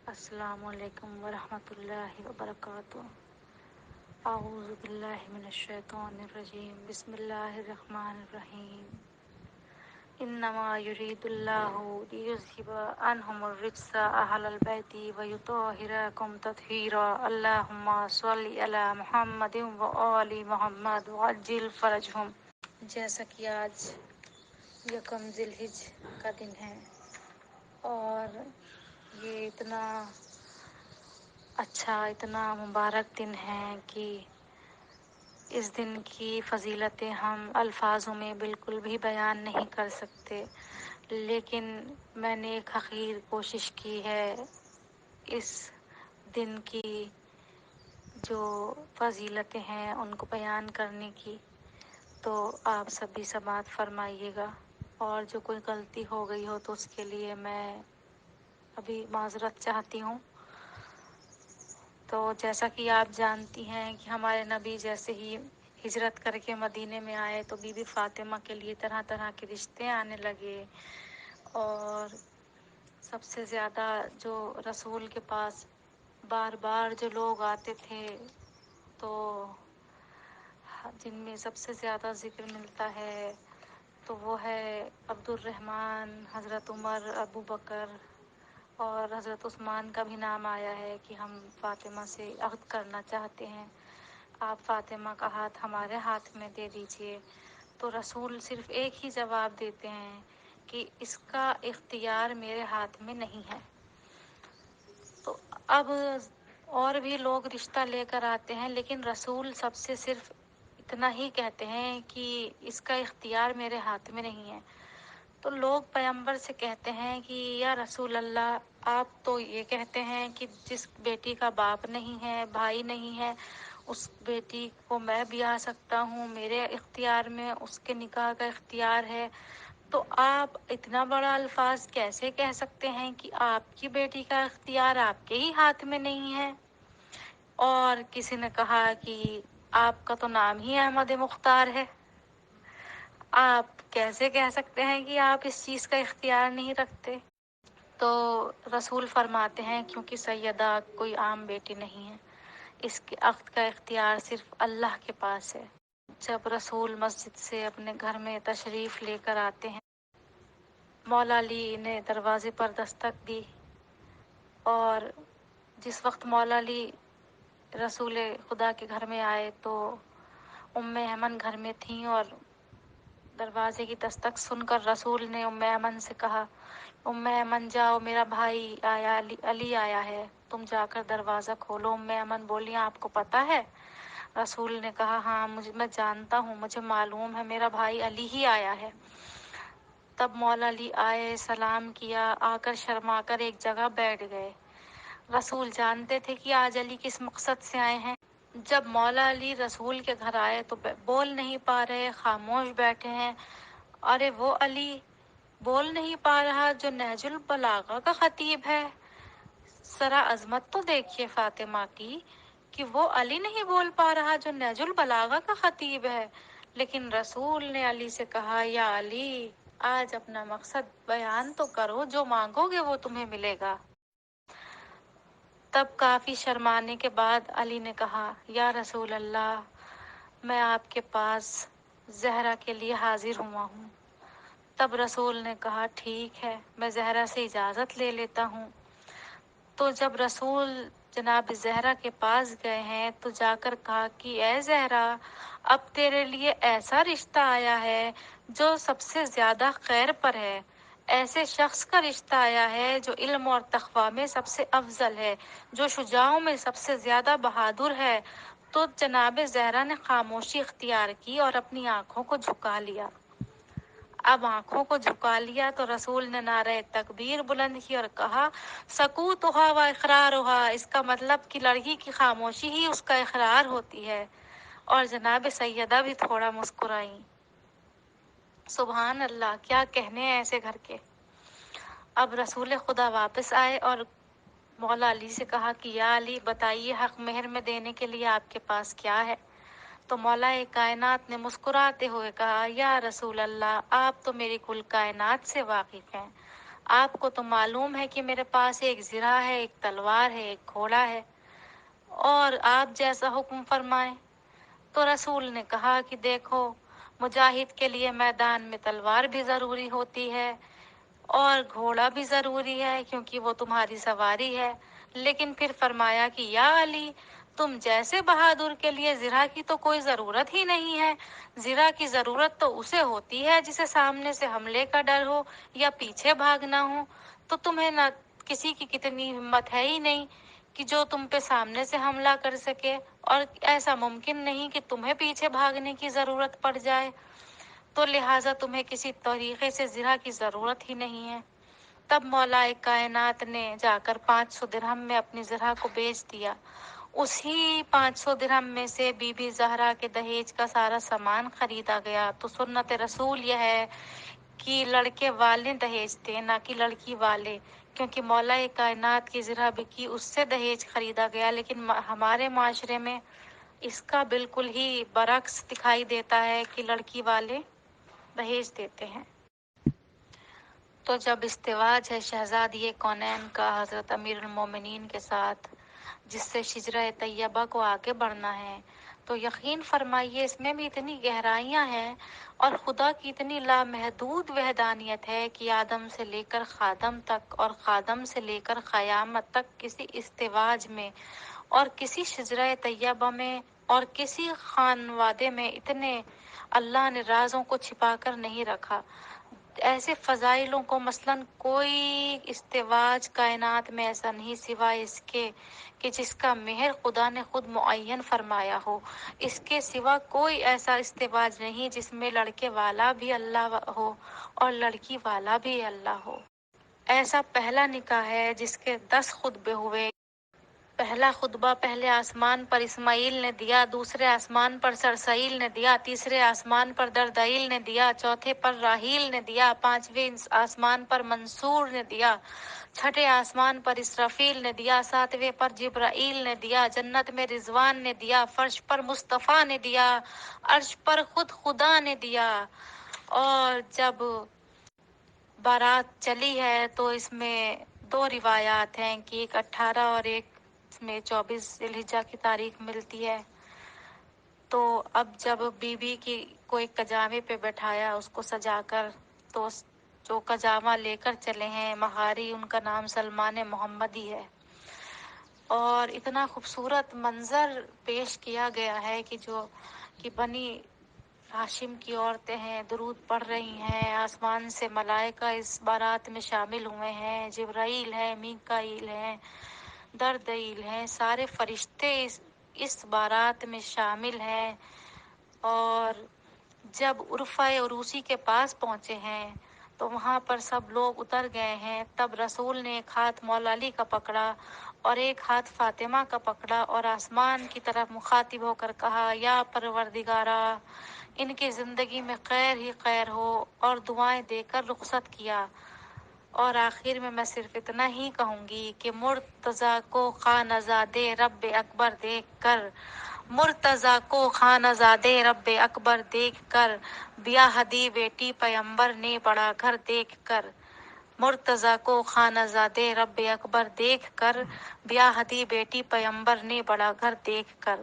السلام علیکم ورحمۃ اللہ وبرکاتہ۔ اعوذ باللہ من الشیطان الرجیم، بسم اللہ الرحمن الرحیم۔ انما یرید اللہ لیذھب عنہم الرجس اہل البیت ویطہرکم تطہیرا۔ اللہم صل علی محمد وآل محمد وعجل فرجہم۔ جیسا کہ آج یکم ذی الحج کا دن ہے اور یہ اتنا اچھا، اتنا مبارک دن ہے کہ اس دن کی فضیلتیں ہم الفاظوں میں بالکل بھی بیان نہیں کر سکتے، لیکن میں نے ایک حقیر کوشش کی ہے اس دن کی جو فضیلتیں ہیں ان کو بیان کرنے کی، تو آپ سبھی سماعت فرمائیے گا، اور جو کوئی غلطی ہو گئی ہو تو اس کے لیے میں ابھی معذرت چاہتی ہوں۔ تو جیسا کہ آپ جانتی ہیں کہ ہمارے نبی جیسے ہی ہجرت کر کے مدینے میں آئے تو بی بی فاطمہ کے لیے طرح طرح کے رشتے آنے لگے، اور سب سے زیادہ جو رسول کے پاس بار بار جو لوگ آتے تھے، تو جن میں سب سے زیادہ ذکر ملتا ہے تو وہ ہے عبد الرحمن، حضرت عمر، ابو بکر، اور حضرت عثمان کا بھی نام آیا ہے کہ ہم فاطمہ سے عہد کرنا چاہتے ہیں، آپ فاطمہ کا ہاتھ ہمارے ہاتھ میں دے دیجیے۔ تو رسول صرف ایک ہی جواب دیتے ہیں کہ اس کا اختیار میرے ہاتھ میں نہیں ہے۔ تو اب اور بھی لوگ رشتہ لے کر آتے ہیں، لیکن رسول سب سے صرف اتنا ہی کہتے ہیں کہ اس کا اختیار میرے ہاتھ میں نہیں ہے۔ تو لوگ پیغمبر سے کہتے ہیں کہ یا رسول اللہ، آپ تو یہ کہتے ہیں کہ جس بیٹی کا باپ نہیں ہے، بھائی نہیں ہے، اس بیٹی کو میں بیاہ سکتا ہوں، میرے اختیار میں اس کے نکاح کا اختیار ہے، تو آپ اتنا بڑا الفاظ کیسے کہہ سکتے ہیں کہ آپ کی بیٹی کا اختیار آپ کے ہی ہاتھ میں نہیں ہے؟ اور کسی نے کہا کہ آپ کا تو نام ہی احمد مختار ہے، آپ کیسے کہہ سکتے ہیں کہ آپ اس چیز کا اختیار نہیں رکھتے؟ تو رسول فرماتے ہیں کیونکہ سیدہ کوئی عام بیٹی نہیں ہے، اس کے عقد کا اختیار صرف اللہ کے پاس ہے۔ جب رسول مسجد سے اپنے گھر میں تشریف لے کر آتے ہیں، مولا علی نے دروازے پر دستک دی، اور جس وقت مولا علی رسول خدا کے گھر میں آئے تو ام ایمن گھر میں تھیں، اور دروازے کی دستک سن کر رسول نے ام ایمن سے کہا، ام ایمن جاؤ، میرا بھائی آیا، علی آیا ہے، تم جا کر دروازہ کھولو۔ ام ایمن بولی، آپ کو پتہ ہے؟ رسول نے کہا، ہاں میں جانتا ہوں، مجھے معلوم ہے، میرا بھائی علی ہی آیا ہے۔ تب مولا علی آئے، سلام کیا، آ کر شرما کر ایک جگہ بیٹھ گئے۔ رسول جانتے تھے کہ آج علی کس مقصد سے آئے ہیں۔ جب مولا علی رسول کے گھر آئے تو بول نہیں پا رہے، خاموش بیٹھے ہیں۔ ارے وہ علی بول نہیں پا رہا جو نہج البلاغہ کا خطیب ہے؟ ذرا عظمت تو دیکھیے فاطمہ کی، کہ وہ علی نہیں بول پا رہا جو نہج البلاغہ کا خطیب ہے۔ لیکن رسول نے علی سے کہا، یا علی، آج اپنا مقصد بیان تو کرو، جو مانگو گے وہ تمہیں ملے گا۔ تب کافی شرمانے کے بعد علی نے کہا، یا رسول اللہ، میں آپ کے پاس زہرا کے لیے حاضر ہوا ہوں۔ تب رسول نے کہا، ٹھیک ہے، میں زہرا سے اجازت لے لیتا ہوں۔ تو جب رسول جناب زہرا کے پاس گئے ہیں تو جا کر کہا کہ اے زہرا، اب تیرے لیے ایسا رشتہ آیا ہے جو سب سے زیادہ خیر پر ہے، ایسے شخص کا رشتہ آیا ہے جو علم اور تقویٰ میں سب سے افضل ہے، جو شجاعوں میں سب سے زیادہ بہادر ہے۔ تو جناب زہرا نے خاموشی اختیار کی اور اپنی آنکھوں کو جھکا لیا۔ اب آنکھوں کو جھکا لیا تو رسول نے نعرہ تکبیر بلند کی اور کہا، سکوتھا و اقرارھا، اس کا مطلب کہ لڑکی کی خاموشی ہی اس کا اقرار ہوتی ہے۔ اور جناب سیدہ بھی تھوڑا مسکرائیں۔ سبحان اللہ، کیا کہنے ہیں ایسے گھر کے۔ اب رسول خدا واپس آئے اور مولا علی سے کہا کہ یا علی، بتائیے حق مہر میں دینے کے لیے آپ کے پاس کیا ہے؟ تو مولا کائنات نے مسکراتے ہوئے کہا، یا رسول اللہ، آپ تو میری کل کائنات سے واقف ہیں، آپ کو تو معلوم ہے کہ میرے پاس ایک زرہ ہے، ایک تلوار ہے، ایک گھوڑا ہے، اور آپ جیسا حکم فرمائیں۔ تو رسول نے کہا کہ دیکھو، مجاہد کے لیے میدان میں تلوار بھی ضروری ہوتی ہے اور گھوڑا بھی ضروری ہے، کیونکہ وہ تمہاری سواری ہے۔ لیکن پھر فرمایا کہ یا علی، تم جیسے بہادر کے لیے زرہ کی تو کوئی ضرورت ہی نہیں ہے۔ زرہ کی ضرورت تو اسے ہوتی ہے جسے سامنے سے حملے کا ڈر ہو یا پیچھے بھاگنا ہو۔ تو تمہیں نہ کسی کی کتنی ہمت ہے ہی نہیں کہ جو تم پہ سامنے سے حملہ کر سکے، اور ایسا ممکن نہیں کہ تمہیں پیچھے بھاگنے کی ضرورت پڑ جائے، تو لہٰذا تمہیں کسی طریقے سے زرہ کی ضرورت ہی نہیں ہے۔ تب مولا کائنات نے جا کر 500 درہم میں اپنی زرہ کو بیچ دیا۔ اسی 500 درہم میں سے بی بی زہرا کے دہیج کا سارا سامان خریدا گیا۔ تو سنت رسول یہ ہے کہ لڑکے والے دہیج دیں، نہ کہ لڑکی والے، کیونکہ مولا کائنات کی زرہ بکی، اس سے دہیج خریدا گیا۔ لیکن ہمارے معاشرے میں اس کا بالکل ہی برعکس دکھائی دیتا ہے کہ لڑکی والے دہیج دیتے ہیں۔ تو جب ازدواج ہے شہزادی کونین کا حضرت امیر المومنین کے ساتھ، جس سے شجرہ طیبہ کو آگے بڑھنا ہے، تو یقین فرمائیے اس میں بھی اتنی گہرائیاں ہیں اور خدا کی اتنی لامحدود وحدانیت ہے کہ آدم سے لے کر خادم تک اور خادم سے لے کر قیامت تک کسی ازدواج میں اور کسی شجرہ طیبہ میں اور کسی خانوادے میں اتنے اللہ نے رازوں کو چھپا کر نہیں رکھا۔ ایسے فضائلوں کو مثلاً کوئی ازدواج کائنات میں ایسا نہیں سوائے اس کے کہ جس کا مہر خدا نے خود معین فرمایا ہو۔ اس کے سوا کوئی ایسا ازدواج نہیں جس میں لڑکے والا بھی اللہ ہو اور لڑکی والا بھی اللہ ہو۔ ایسا پہلا نکاح ہے جس کے 10 خطبے ہوئے۔ پہلا خطبہ پہلے آسمان پر اسماعیل نے دیا، دوسرے آسمان پر سرسیل نے دیا، تیسرے آسمان پر دردائیل نے دیا، چوتھے پر راہیل نے دیا، پانچویں آسمان پر منصور نے دیا، چھٹے آسمان پر اسرافیل نے دیا، ساتویں پر جبرائیل نے دیا، جنت میں رضوان نے دیا، فرش پر مصطفیٰ نے دیا، عرش پر خود خدا نے دیا۔ اور جب بارات چلی ہے تو اس میں 2 روایات ہیں کہ ایک 18 اور ایک اس میں 24 ذی الحجہ کی تاریخ ملتی ہے۔ تو اب جب بی بی کی کو ایک کجاوے پہ بٹھایا، اس کو سجا کر، تو جو کجاوا لے کر چلے ہیں مہاری، ان کا نام سلمان محمدی ہے، اور اتنا خوبصورت منظر پیش کیا گیا ہے کہ بنی ہاشم کی عورتیں ہیں، درود پڑھ رہی ہیں، آسمان سے ملائکہ اس بارات میں شامل ہوئے ہیں، جبرائیل ہے، میکائیل ہیں، دردائیل ہیں، سارے فرشتے اس بارات میں شامل ہیں۔ اور جب عرفہ عروسی کے پاس پہنچے ہیں تو وہاں پر سب لوگ اتر گئے ہیں۔ تب رسول نے ایک ہاتھ مولا علی کا پکڑا اور ایک ہاتھ فاطمہ کا پکڑا اور آسمان کی طرف مخاطب ہو کر کہا، یا پروردگارا، ان کی زندگی میں خیر ہی خیر ہو، اور دعائیں دے کر رخصت کیا۔ اور آخر میں صرف اتنا ہی کہوں گی کہ مرتضیٰ کو خانہ زادے رب اکبر دیکھ کر، مرتضیٰ کو خانہ زادے رب اکبر دیکھ کر، بیاہدی بیٹی پیمبر نے بڑا گھر دیکھ کر، مرتضیٰ کو خانہ زادے رب اکبر دیکھ کر، بیاہدی بیٹی پیمبر نے بڑا گھر دیکھ کر۔